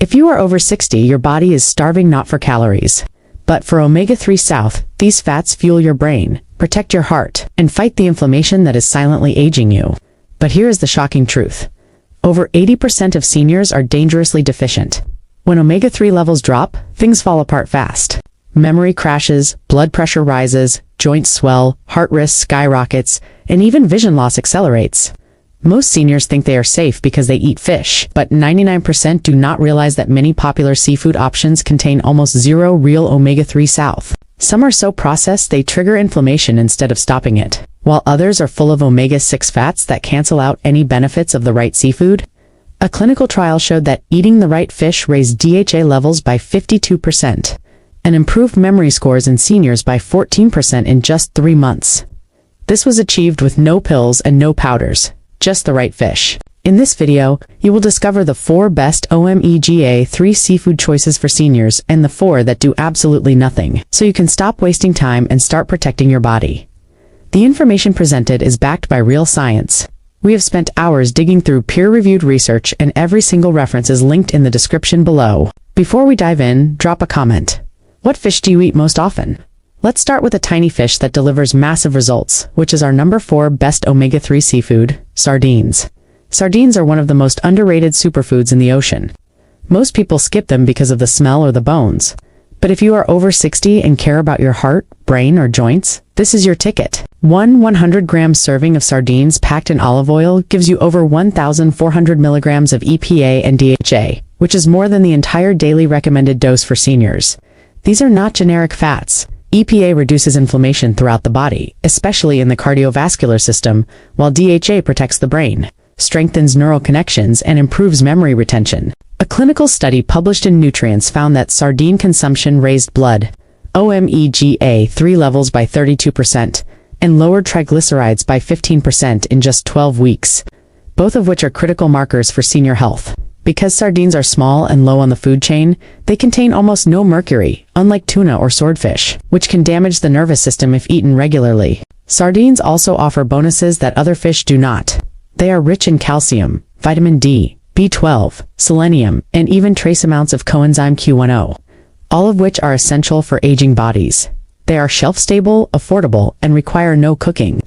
If you are over 60, your body is starving not for calories, but for omega-3 South. These fats fuel your brain, protect your heart, and fight the inflammation that is silently aging you. But here is the shocking truth. Over 80% of seniors are dangerously deficient. When omega-3 levels drop, things fall apart fast. Memory crashes, blood pressure rises, joints swell, heart risk skyrockets, and even vision loss accelerates. Most seniors think they are safe because they eat fish, but 99% do not realize that many popular seafood options contain almost zero real omega-3 South. Some are so processed they trigger inflammation instead of stopping it, while others are full of omega-6 fats that cancel out any benefits of the right seafood. A clinical trial showed that eating the right fish raised DHA levels by 52% and improved memory scores in seniors by 14% in just 3 months. This was achieved with no pills and no powders, just the right fish. In this video, you will discover the 4 best omega-3 seafood choices for seniors and the 4 that do absolutely nothing, so you can stop wasting time and start protecting your body. The information presented is backed by real science. We have spent hours digging through peer-reviewed research, and every single reference is linked in the description below. Before we dive in, drop a comment. What fish do you eat most often? Let's start with a tiny fish that delivers massive results, which is our number 4 best omega-3 seafood, sardines. Sardines are one of the most underrated superfoods in the ocean. Most people skip them because of the smell or the bones. But if you are over 60 and care about your heart, brain, or joints, this is your ticket. One 100-gram serving of sardines packed in olive oil gives you over 1,400 milligrams of EPA and DHA, which is more than the entire daily recommended dose for seniors. These are not generic fats. EPA reduces inflammation throughout the body, especially in the cardiovascular system, while DHA protects the brain, strengthens neural connections, and improves memory retention. A clinical study published in Nutrients found that sardine consumption raised blood omega-3 levels by 32% and lowered triglycerides by 15% in just 12 weeks, both of which are critical markers for senior health. Because sardines are small and low on the food chain, they contain almost no mercury, unlike tuna or swordfish, which can damage the nervous system if eaten regularly. Sardines also offer bonuses that other fish do not. They are rich in calcium, vitamin D, B12, selenium, and even trace amounts of coenzyme Q10, all of which are essential for aging bodies. They are shelf-stable, affordable, and require no cooking.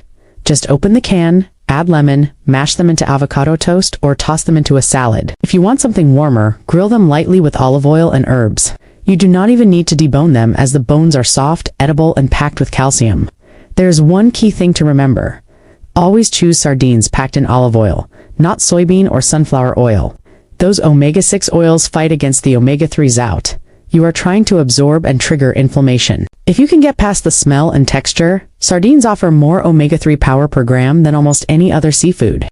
Just open the can, add lemon, mash them into avocado toast, or toss them into a salad. If you want something warmer, grill them lightly with olive oil and herbs. You do not even need to debone them, as the bones are soft, edible, and packed with calcium. There is one key thing to remember. Always choose sardines packed in olive oil, not soybean or sunflower oil. Those omega-6 oils fight against the omega-3s out. You are trying to absorb and trigger inflammation. If you can get past the smell and texture, sardines offer more omega-3 power per gram than almost any other seafood.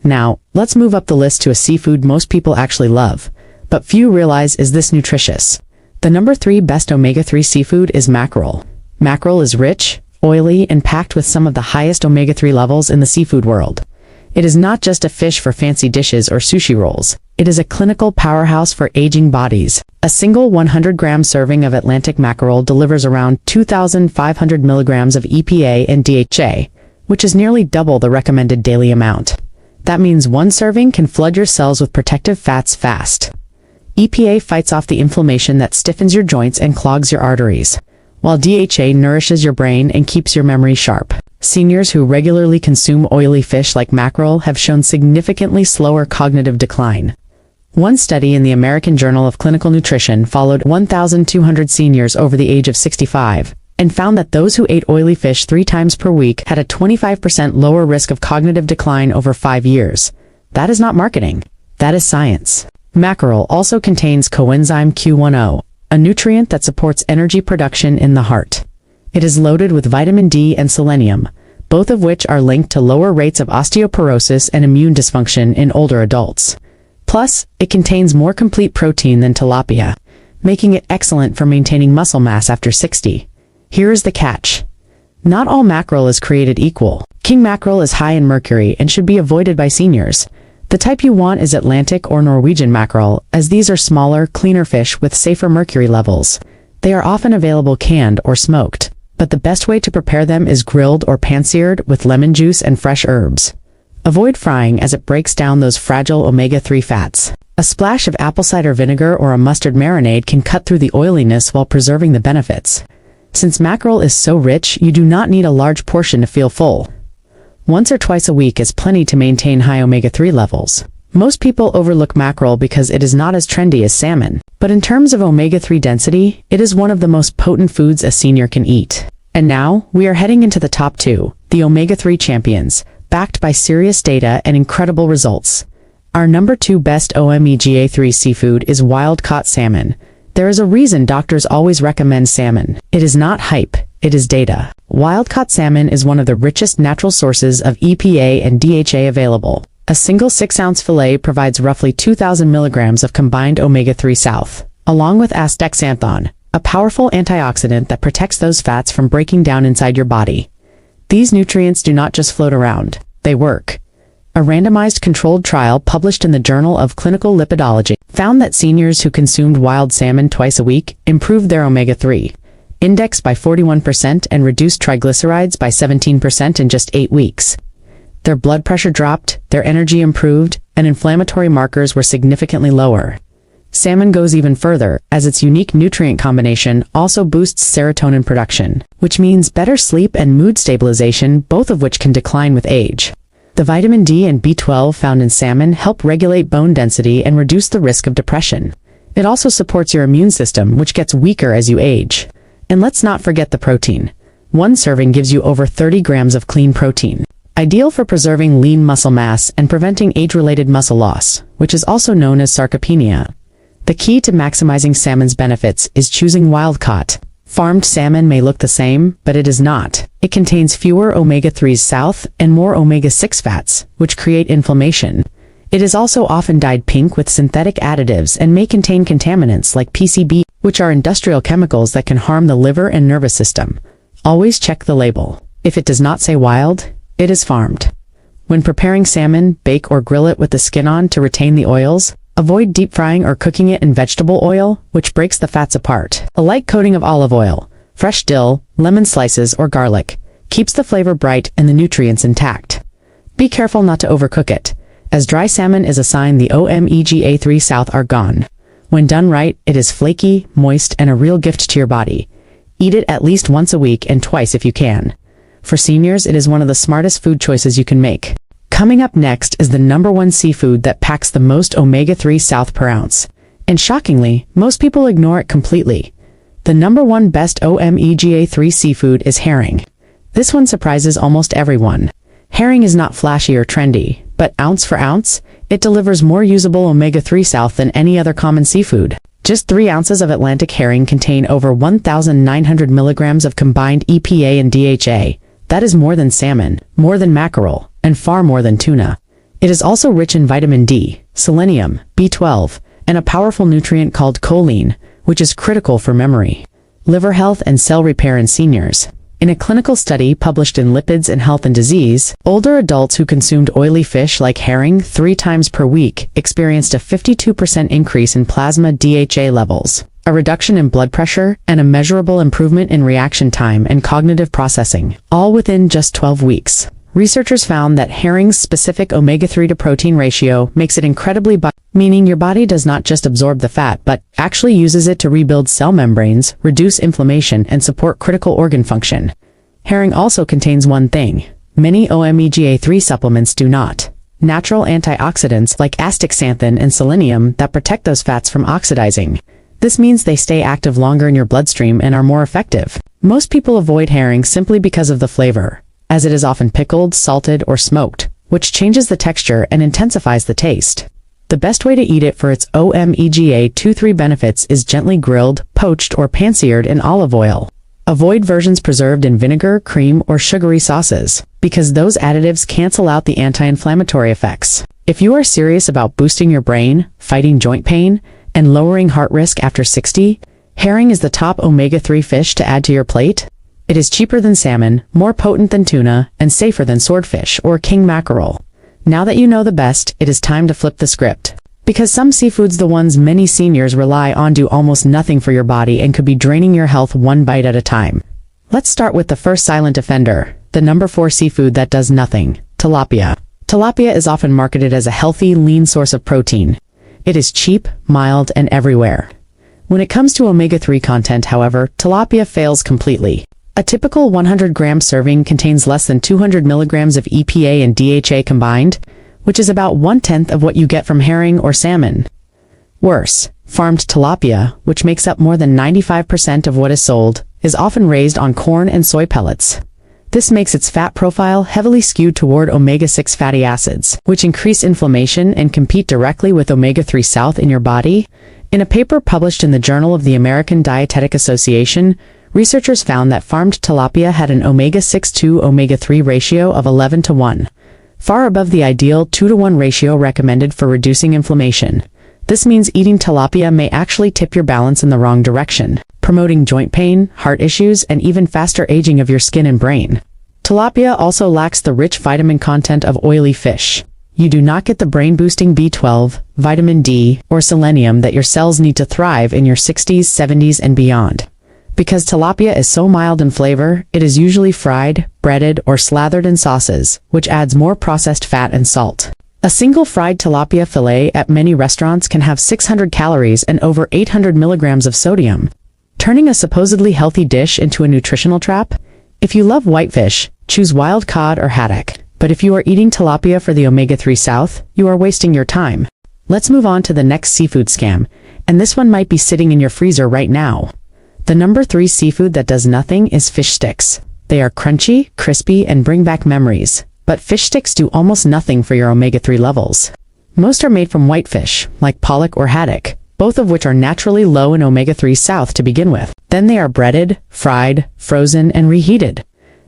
Now, let's move up the list to a seafood most people actually love, but few realize is this nutritious. The number 3 best omega-3 seafood is mackerel. Mackerel is rich, oily, and packed with some of the highest omega-3 levels in the seafood world. It is not just a fish for fancy dishes or sushi rolls. It is a clinical powerhouse for aging bodies. A single 100-gram serving of Atlantic mackerel delivers around 2,500 milligrams of EPA and DHA, which is nearly double the recommended daily amount. That means one serving can flood your cells with protective fats fast. EPA fights off the inflammation that stiffens your joints and clogs your arteries, while DHA nourishes your brain and keeps your memory sharp. Seniors who regularly consume oily fish like mackerel have shown significantly slower cognitive decline. One study in the American Journal of Clinical Nutrition followed 1,200 seniors over the age of 65 and found that those who ate oily fish 3 times per week had a 25% lower risk of cognitive decline over 5 years. That is not marketing. That is science. Mackerel also contains coenzyme Q10, a nutrient that supports energy production in the heart. It is loaded with vitamin D and selenium, both of which are linked to lower rates of osteoporosis and immune dysfunction in older adults. Plus, it contains more complete protein than tilapia, making it excellent for maintaining muscle mass after 60. Here is the catch. Not all mackerel is created equal. King mackerel is high in mercury and should be avoided by seniors. The type you want is Atlantic or Norwegian mackerel, as these are smaller, cleaner fish with safer mercury levels. They are often available canned or smoked, but the best way to prepare them is grilled or pan-seared with lemon juice and fresh herbs. Avoid frying as it breaks down those fragile omega-3 fats. A splash of apple cider vinegar or a mustard marinade can cut through the oiliness while preserving the benefits. Since mackerel is so rich, you do not need a large portion to feel full. Once or twice a week is plenty to maintain high omega-3 levels. Most people overlook mackerel because it is not as trendy as salmon, but in terms of omega-3 density, it is one of the most potent foods a senior can eat. And now, we are heading into the top 2, the omega-3 champions, backed by serious data and incredible results. Our number 2 best omega-3 seafood is wild-caught salmon. There is a reason doctors always recommend salmon. It is not hype, it is data. Wild-caught salmon is one of the richest natural sources of EPA and DHA available. A single 6-ounce fillet provides roughly 2,000 milligrams of combined omega-3 south, along with astaxanthin, a powerful antioxidant that protects those fats from breaking down inside your body. These nutrients do not just float around, they work. A randomized controlled trial published in the Journal of Clinical Lipidology found that seniors who consumed wild salmon twice a week improved their omega-3 index by 41% and reduced triglycerides by 17% in just 8 weeks. Their blood pressure dropped, their energy improved, and inflammatory markers were significantly lower. Salmon goes even further, as its unique nutrient combination also boosts serotonin production, which means better sleep and mood stabilization, both of which can decline with age. The vitamin D and B12 found in salmon help regulate bone density and reduce the risk of depression. It also supports your immune system, which gets weaker as you age. And let's not forget the protein. One serving gives you over 30 grams of clean protein, ideal for preserving lean muscle mass and preventing age-related muscle loss, which is also known as sarcopenia. The key to maximizing salmon's benefits is choosing wild-caught. Farmed salmon may look the same, but it is not. It contains fewer omega-3s south and more omega-6 fats, which create inflammation. It is also often dyed pink with synthetic additives and may contain contaminants like PCB, which are industrial chemicals that can harm the liver and nervous system. Always check the label. If it does not say wild, it is farmed. When preparing salmon, bake or grill it with the skin on to retain the oils. Avoid deep frying or cooking it in vegetable oil, which breaks the fats apart. A light coating of olive oil, fresh dill, lemon slices, or garlic keeps the flavor bright and the nutrients intact. Be careful not to overcook it, as dry salmon is a sign the omega-3 south are gone. When done right, it is flaky, moist, and a real gift to your body. Eat it at least once a week and twice if you can. For seniors, it is one of the smartest food choices you can make. Coming up next is the number 1 seafood that packs the most omega-3 south per ounce. And shockingly, most people ignore it completely. The number 1 best omega-3 seafood is herring. This one surprises almost everyone. Herring is not flashy or trendy, but ounce for ounce, it delivers more usable omega-3 south than any other common seafood. Just 3 ounces of Atlantic herring contain over 1,900 milligrams of combined EPA and DHA. That is more than salmon, more than mackerel, and far more than tuna. It is also rich in vitamin D, selenium, B12, and a powerful nutrient called choline, which is critical for memory, liver health, and cell repair in seniors. In a clinical study published in Lipids and Health and Disease, older adults who consumed oily fish like herring 3 times per week experienced a 52% increase in plasma DHA levels, a reduction in blood pressure, and a measurable improvement in reaction time and cognitive processing, all within just 12 weeks. Researchers found that herring's specific omega-3 to protein ratio makes it incredibly meaning your body does not just absorb the fat but actually uses it to rebuild cell membranes, reduce inflammation, and support critical organ function. Herring also contains one thing many omega-3 supplements do not: natural antioxidants like astaxanthin and selenium that protect those fats from oxidizing. This means they stay active longer in your bloodstream and are more effective. Most people avoid herring simply because of the flavor, as it is often pickled, salted, or smoked, which changes the texture and intensifies the taste. The best way to eat it for its omega-3 benefits is gently grilled, poached, or pan-seared in olive oil. Avoid versions preserved in vinegar, cream, or sugary sauces, because those additives cancel out the anti-inflammatory effects. If you are serious about boosting your brain, fighting joint pain, and lowering heart risk after 60, herring is the top omega-3 fish to add to your plate. It is cheaper than salmon, more potent than tuna, and safer than swordfish or king mackerel. Now that you know the best, it is time to flip the script. Because some seafoods, the ones many seniors rely on, do almost nothing for your body and could be draining your health one bite at a time. Let's start with the first silent offender, the number 4 seafood that does nothing: tilapia. Tilapia is often marketed as a healthy, lean source of protein. It is cheap, mild, and everywhere. When it comes to omega-3 content, however, tilapia fails completely. A typical 100-gram serving contains less than 200 milligrams of EPA and DHA combined, which is about 1/10 of what you get from herring or salmon. Worse, farmed tilapia, which makes up more than 95% of what is sold, is often raised on corn and soy pellets. This makes its fat profile heavily skewed toward omega-6 fatty acids, which increase inflammation and compete directly with omega-3 South in your body. In a paper published in the Journal of the American Dietetic Association, researchers found that farmed tilapia had an omega-6 to omega-3 ratio of 11:1, far above the ideal 2:1 ratio recommended for reducing inflammation. This means eating tilapia may actually tip your balance in the wrong direction, promoting joint pain, heart issues, and even faster aging of your skin and brain. Tilapia also lacks the rich vitamin content of oily fish. You do not get the brain-boosting B12, vitamin D, or selenium that your cells need to thrive in your 60s, 70s, and beyond. Because tilapia is so mild in flavor, it is usually fried, breaded, or slathered in sauces, which adds more processed fat and salt. A single fried tilapia fillet at many restaurants can have 600 calories and over 800 milligrams of sodium, turning a supposedly healthy dish into a nutritional trap. If you love whitefish, choose wild cod or haddock. But if you are eating tilapia for the omega-3 South, you are wasting your time. Let's move on to the next seafood scam, and this one might be sitting in your freezer right now. The number 3 seafood that does nothing is fish sticks. They are crunchy, crispy, and bring back memories, but fish sticks do almost nothing for your omega-3 levels. Most are made from whitefish, like pollock or haddock, both of which are naturally low in omega-3 South to begin with. Then they are breaded, fried, frozen, and reheated.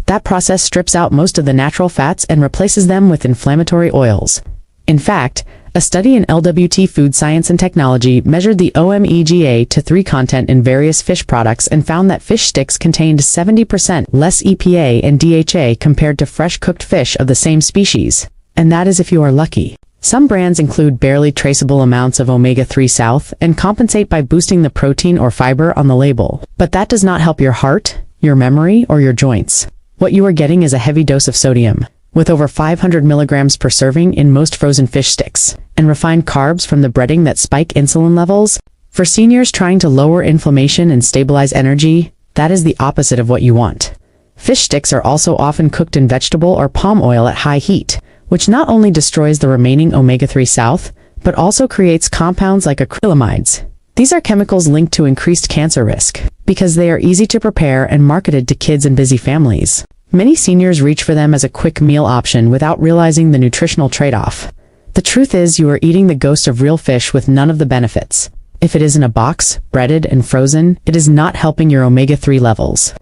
That process strips out most of the natural fats and replaces them with inflammatory oils. In fact, a study in LWT Food Science and Technology measured the omega-3 content in various fish products and found that fish sticks contained 70% less EPA and DHA compared to fresh cooked fish of the same species. And that is if you are lucky. Some brands include barely traceable amounts of omega-3 South and compensate by boosting the protein or fiber on the label. But that does not help your heart, your memory, or your joints. What you are getting is a heavy dose of sodium, with over 500 milligrams per serving in most frozen fish sticks, and refined carbs from the breading that spike insulin levels. For seniors trying to lower inflammation and stabilize energy, that is the opposite of what you want. Fish sticks are also often cooked in vegetable or palm oil at high heat, which not only destroys the remaining omega-3 South, but also creates compounds like acrylamides. These are chemicals linked to increased cancer risk, because they are easy to prepare and marketed to kids and busy families. Many seniors reach for them as a quick meal option without realizing the nutritional trade-off. The truth is, you are eating the ghost of real fish with none of the benefits. If it is in a box, breaded, and frozen, it is not helping your omega-3 levels.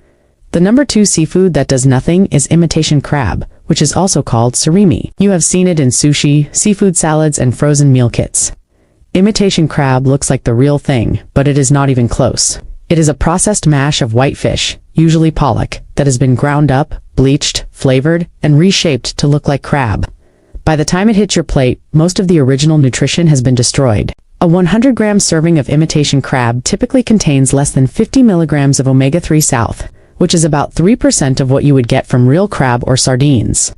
The number 2 seafood that does nothing is imitation crab, which is also called surimi. You have seen it in sushi, seafood salads, and frozen meal kits. Imitation crab looks like the real thing, but it is not even close. It is a processed mash of whitefish, usually pollock, that has been ground up, bleached, flavored, and reshaped to look like crab. By the time it hits your plate, most of the original nutrition has been destroyed. A 100-gram serving of imitation crab typically contains less than 50 milligrams of omega-3 South, which is about 3% of what you would get from real crab or sardines.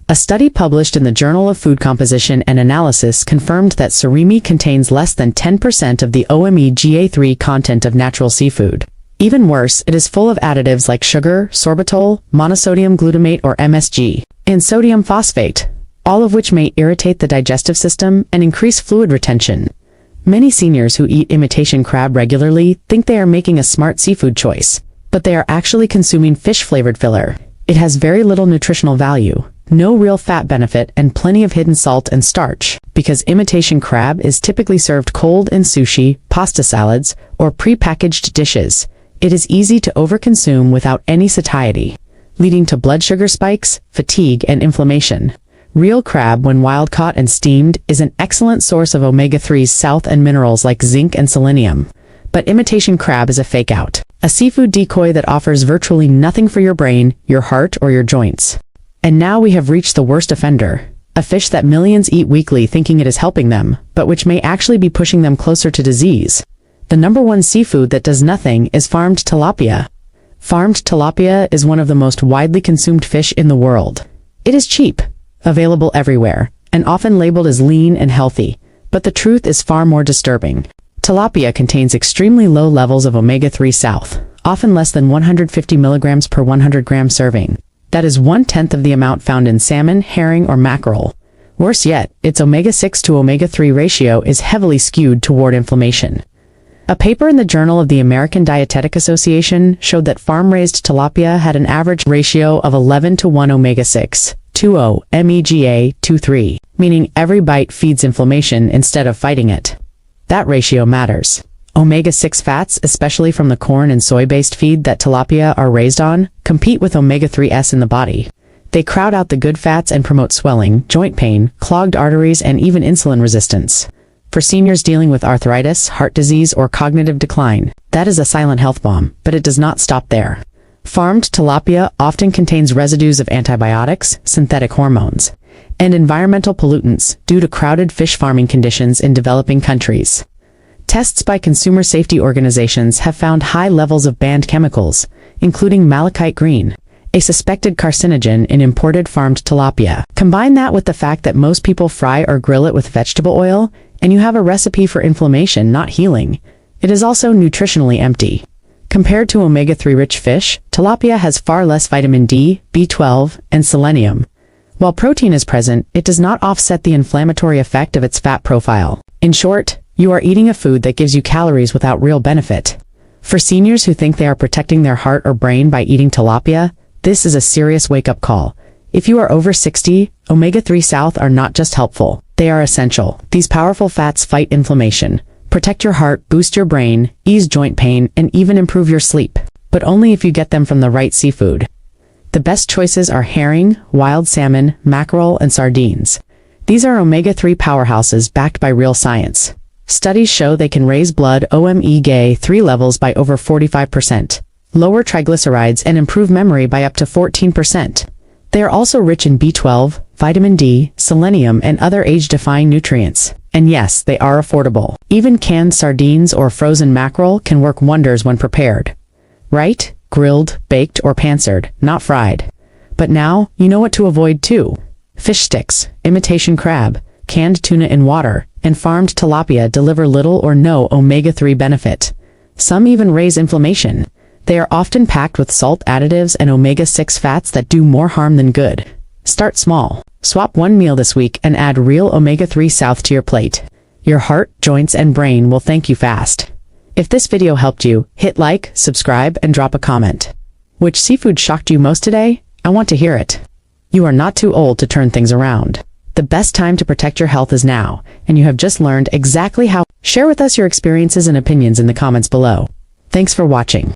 A study published in the Journal of Food Composition and Analysis confirmed that surimi contains less than 10% of the omega-3 content of natural seafood. Even worse, it is full of additives like sugar, sorbitol, monosodium glutamate or MSG, and sodium phosphate, all of which may irritate the digestive system and increase fluid retention. Many seniors who eat imitation crab regularly think they are making a smart seafood choice, but they are actually consuming fish-flavored filler. It has very little nutritional value, no real fat benefit, and plenty of hidden salt and starch, because imitation crab is typically served cold in sushi, pasta salads, or pre-packaged dishes. It is easy to overconsume without any satiety, leading to blood sugar spikes, fatigue, and inflammation. Real crab, when wild-caught and steamed, is an excellent source of omega-3 South and minerals like zinc and selenium. But imitation crab is a fake-out, a seafood decoy that offers virtually nothing for your brain, your heart, or your joints. And now we have reached the worst offender, a fish that millions eat weekly thinking it is helping them, but which may actually be pushing them closer to disease. The number 1 seafood that does nothing is farmed tilapia. Farmed tilapia is one of the most widely consumed fish in the world. It is cheap, available everywhere, and often labeled as lean and healthy, But the truth is far more disturbing. Tilapia contains extremely low levels of omega-3 soothe, often less than 150 milligrams per 100-gram serving. That is 1/10 of the amount found in salmon, herring, or mackerel. Worse yet, its omega-6 to omega-3 ratio is heavily skewed toward inflammation. A paper in the Journal of the American Dietetic Association showed that farm-raised tilapia had an average ratio of 11 to 1 omega-6, 2O, MEGA, 2-3, meaning every bite feeds inflammation instead of fighting it. That ratio matters. Omega-6 fats, especially from the corn and soy-based feed that tilapia are raised on, compete with omega-3s in the body. They crowd out the good fats and promote swelling, joint pain, clogged arteries, and even insulin resistance. For seniors dealing with arthritis, heart disease, or cognitive decline, that is a silent health bomb, but it does not stop there. Farmed tilapia often contains residues of antibiotics, synthetic hormones, and environmental pollutants due to crowded fish farming conditions in developing countries. Tests by consumer safety organizations have found high levels of banned chemicals, including malachite green, a suspected carcinogen in imported farmed tilapia. Combine that with the fact that most people fry or grill it with vegetable oil, and you have a recipe for inflammation, not healing. It is also nutritionally empty. Compared to omega-3-rich fish, tilapia has far less vitamin D, B12, and selenium. While protein is present, it does not offset the inflammatory effect of its fat profile. In short, you are eating a food that gives you calories without real benefit. For seniors who think they are protecting their heart or brain by eating tilapia, this is a serious wake-up call. If you are over 60, omega-3 soothe are not just helpful, they are essential. These powerful fats fight inflammation, protect your heart, boost your brain, ease joint pain, and even improve your sleep. But only if you get them from the right seafood. The best choices are herring, wild salmon, mackerel, and sardines. These are omega-3 powerhouses backed by real science. Studies show they can raise blood omega-3 levels by over 45%, lower triglycerides, and improve memory by up to 14%. They are also rich in B12, vitamin D, selenium, and other age-defying nutrients. And yes, they are affordable. Even canned sardines or frozen mackerel can work wonders when prepared. Right? Grilled, baked, or pansered, not fried. But now, you know what to avoid too. Fish sticks, imitation crab, canned tuna in water, and farmed tilapia deliver little or no omega-3 benefit. Some even raise inflammation. They are often packed with salt additives and omega-6 fats that do more harm than good. Start small. Swap one meal this week and add real omega-3 soothe to your plate. Your heart, joints, and brain will thank you fast. If this video helped you, hit like, subscribe, and drop a comment. Which seafood shocked you most today? I want to hear it. You are not too old to turn things around. The best time to protect your health is now, and you have just learned exactly how. Share with us your experiences and opinions in the comments below. Thanks for watching.